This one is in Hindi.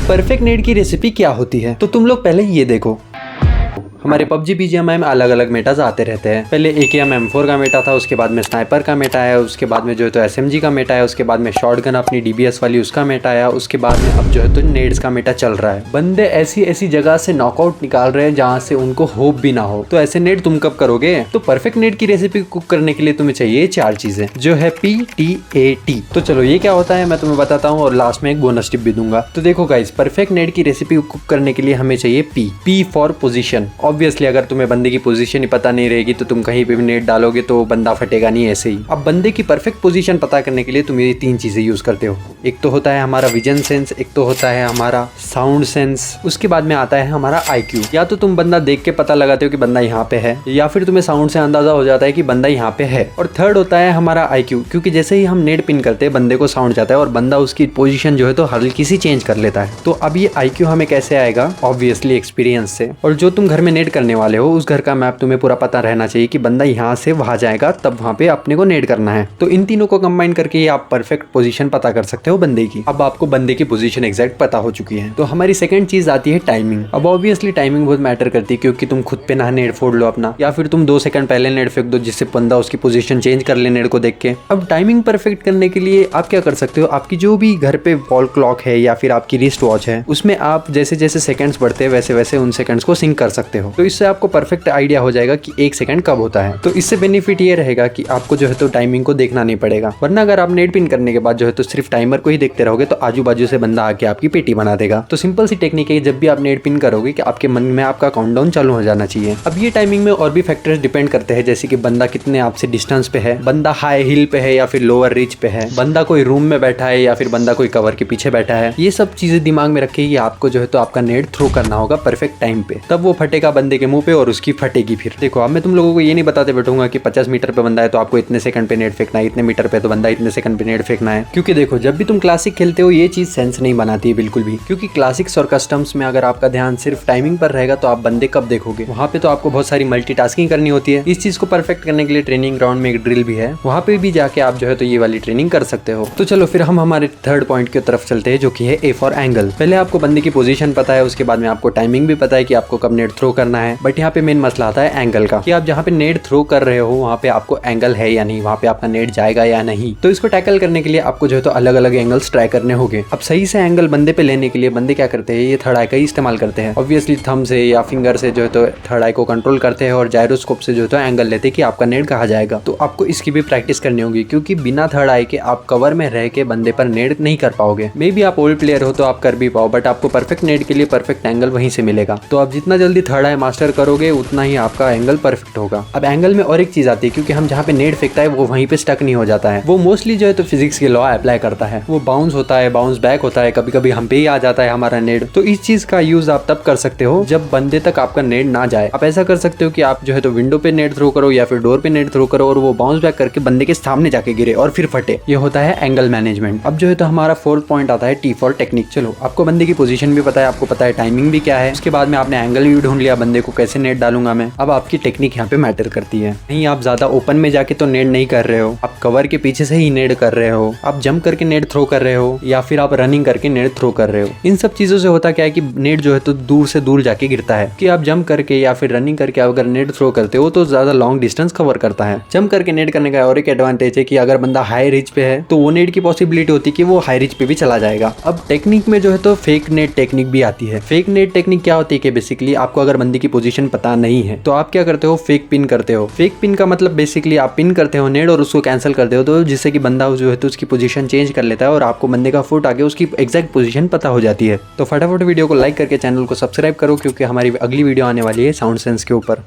परफेक्ट नेट की रेसिपी क्या होती है, तो तुम लोग पहले ये देखो। हमारे PUBG BGMI में अलग अलग मेटाज आते रहते हैं। पहले AKM M4 का मेटा था, उसके बाद में स्नाइपर का मेटा आया, उसके बाद में जो है तो SMG का मेटा आया, उसके बाद में शॉटगन अपनी DBS वाली उसका मेटा आया, उसके बाद में अब जो है तो नेड्स का मेटा चल रहा है। बंदे ऐसी ऐसी जगह से नॉकआउट निकाल रहे हैं जहाँ से उनको होप भी ना हो। तो ऐसे नेट तुम कब करोगे? तो परफेक्ट नेट की रेसिपी कुक करने के लिए तुम्हें चाहिए 4 चीजें, जो है PTAT। तो चलो ये क्या होता है मैं तुम्हें बताता हूँ और लास्ट में एक बोनस टिप भी दूंगा। तो देखो गाइस, परफेक्ट नेट की रेसिपी कुक करने के लिए हमें चाहिए P फॉर पोजीशन। ऑब्वियसली अगर तुम्हें बंदे की पोजीशन ही पता नहीं रहेगी तो तुम कहीं पे भी नेट डालोगे तो बंदा फटेगा नहीं ऐसे ही। अब बंदे की परफेक्ट पोजीशन पता करने के लिए तुम ये 3 चीजें यूज करते हो। एक तो होता है हमारा विजन सेंस, एक तो होता है हमारा साउंड सेंस, उसके बाद में आता है हमारा IQ। या तो तुम बंदा देख के पता लगाते हो कि बंदा यहाँ पे है, या फिर तुम्हें साउंड से अंदाजा हो जाता है कि बंदा यहाँ पे है। और थर्ड होता है हमारा IQ, क्योंकि जैसे ही हम नेट पिन करते हैं बंदे को साउंड जाता है और बंदा उसकी पोजीशन जो है तो हल्की सी चेंज कर लेता है। तो अब ये IQ हमें कैसे आएगा? ऑब्वियसली एक्सपीरियंस से। और जो तुम घर में नेट करने वाले हो उस घर का मैप तुम्हें पूरा पता रहना चाहिए कि बंदा यहाँ से वहां जाएगा तब वहां पे अपने को नेट करना है। तो इन तीनों को कंबाइन करके आप परफेक्ट पोजीशन पता कर सकते हो बंदे की। अब आपको बंदे की पोजीशन एग्जैक्ट पता हो चुकी है। तो हमारी सेकंड चीज आती है टाइमिंग। अब ऑब्वियसली टाइमिंग बहुत मैटर करती है, क्योंकि तुम खुद पे ना नेट फोड़ लो अपना, या फिर तुम 2 सेकंड पहले नेट फेंक दो जिससे बंदा उसकी पोजीशन चेंज कर ले नेट को देख के। अब टाइमिंग परफेक्ट करने के लिए आप क्या कर सकते हो? आपकी जो भी घर पे वॉल क्लॉक है या फिर आपकी रिस्ट वॉच है, उसमें आप जैसे जैसे सेकंड्स बढ़ते हैं वैसे वैसे उन सेकंड्स को सिंक कर सकते हो। तो इससे आपको परफेक्ट आइडिया हो जाएगा कि 1 सेकंड कब होता है। तो इससे बेनिफिट ये रहेगा कि आपको जो है तो टाइमिंग को देखना नहीं पड़ेगा। वरना अगर आप नेट पिन करने के बाद जो है तो सिर्फ टाइमर को ही देखते रहोगे तो आजू बाजू से बंदा आके आपकी पेटी बना देगा। तो सिंपल सी टेक्निक है, जब भी आप नेट पिन करोगे कि आपके मन में आपका काउंटडाउन चालू हो जाना चाहिए। अब ये टाइमिंग में और भी फैक्टर्स डिपेंड करते हैं, जैसे कि बंदा कितने आपसे डिस्टेंस पे है, बंदा हाई हिल पे है या फिर लोअर रिच पे है, बंदा कोई रूम में बैठा है या फिर बंदा कोई कवर के पीछे बैठा है। ये सब चीजें दिमाग में रखे आपको जो है तो आपका नेट थ्रो करना होगा परफेक्ट टाइम पे, तब वो फटेगा बंदे के मुंह पे और उसकी फटेगी। फिर देखो, अब मैं तुम लोगों को ये नहीं बताते बैठूंगा कि 50 मीटर पे बंदा है तो आपको इतने सेकंड पे नेट फेंकना है, इतने मीटर पे तो बंदा इतने सेकंड पे नेट फेंकना है। क्योंकि देखो, जब भी तुम क्लासिक खेलते हो ये चीज सेंस नहीं बनाती है बिल्कुल भी, क्योंकि क्लासिक्स और कस्टम्स में अगर आपका ध्यान सिर्फ टाइमिंग पर रहेगा तो आप बंदे कब देखोगे? वहाँ पे तो आपको बहुत सारी मल्टीटास्किंग करनी होती है। इस चीज को परफेक्ट करने के लिए ट्रेनिंग ग्राउंड में एक ड्रिल भी है, वहाँ पे भी जाके आप जो है तो ये वाली ट्रेनिंग कर सकते हो। तो चलो फिर हम हमारे थर्ड पॉइंट की तरफ चलते हैं, जो कि है A फॉर एंगल। पहले आपको बंदे की पोजीशन पता है, उसके बाद में आपको टाइमिंग भी पता है कि आपको कब नेट थ्रो करना है। बट यहाँ पे मेन मसला आता है एंगल का, कि आप जहाँ पे नेट थ्रो कर रहे हो वहाँ पे आपको एंगल है या नहीं, वहाँ पे आपका नेट जाएगा या नहीं। तो इसको टैकल करने के लिए आपको जो है तो अलग अलग एंगल्स ट्राई करने होंगे। अब सही से एंगल बंदे पे लेने के लिए बंदे क्या करते हैं? ये थर्ड आई का ही इस्तेमाल करते हैं। ऑब्वियसली थंब से या फिंगर से जो है तो थर्ड आई को कंट्रोल करते हैं और जायरोस्कोप से जो है तो एंगल लेते हैं कि आपका नेट कहाँ जाएगा। तो आपको इसकी भी प्रैक्टिस करनी होगी, क्योंकि बिना थर्ड आई के आप कवर में रह के बंदे पर नेट नहीं कर पाओगे। मे बी आप ओल्ड प्लेयर हो तो आप कर भी पाओ, बट आपको परफेक्ट नेट के लिए परफेक्ट एंगल वहीं से मिलेगा। तो आप जितना जल्दी थर्ड आई मास्टर करोगे उतना ही आपका एंगल परफेक्ट होगा। अब एंगल में और एक चीज आती है, क्योंकि हम जहाँ पे नेट फेंकता है वो वहीं पे स्टक नहीं हो जाता है, वो मोस्टली जो है तो फिजिक्स के लॉ अप्लाई करता है। वो बाउंस होता है, बाउंस बैक होता है, कभी कभी हम पे ही आ जाता है हमारा नेट। तो इस चीज का यूज आप तब कर सकते हो जब बंदे तक आपका नेट ना जाए। आप ऐसा कर सकते हो कि आप जो है तो विंडो पे नेट थ्रो करो या फिर डोर पे नेट थ्रो करो और वो बाउंस बैक करके बंदे के सामने जाके गिरे और फिर फटे। ये होता है एंगल मैनेजमेंट। अब जो है तो हमारा फोर्थ पॉइंट आता है T फॉर टेक्निक। चलो, आपको बंदे की पोजीशन भी पता है, आपको पता है टाइमिंग भी क्या है, उसके बाद में आपने एंगल भी ढूंढ लिया, बंदे को कैसे नेट डालूंगा मैं। अब आपकी टेक्निक यहाँ पे मैटर करती है। नहीं, आप ज्यादा ओपन में जाके तो नेट नहीं कर रहे हो, आप कवर के पीछे से ही नेट कर रहे हो, आप जंप करके नेट थ्रो कर रहे हो या फिर आप रनिंग करके नेट थ्रो कर रहे हो। इन सब चीजों से होता क्या है कि नेट जो है तो दूर से दूर जाके गिरता है। कि आप जंप करके या फिर रनिंग करके अगर नेट थ्रो करते हो तो ज्यादा लॉन्ग डिस्टेंस कवर करता है। जंप करके नेट करने का और एक एडवांटेज है कि अगर बंदा हाई रिच पे है तो वो नेट की पॉसिबिलिटी होती है कि वो हाई रिच पे भी चला जाएगा। अब टेक्निक में जो है तो फेक नेट टेक्निक भी आती है। फेक नेट टेक्निक क्या होती है कि बेसिकली आपको अगर बंदे की पोजीशन पता नहीं है तो आप क्या करते हो? फेक पिन करते हो। फेक पिन का मतलब बेसिकली आप पिन करते हो नेट और उसको कैंसिल करते हो, तो जिससे कि बंदा जो है तो उसकी पोजीशन चेंज कर लेता है और आपको बंदे का फुट आगे उसकी एग्जैक्ट पोजीशन पता हो जाती है। तो फटाफट वीडियो को लाइक करके चैनल को सब्सक्राइब करो, क्योंकि हमारी अगली वीडियो आने वाली है साउंड सेंस के ऊपर।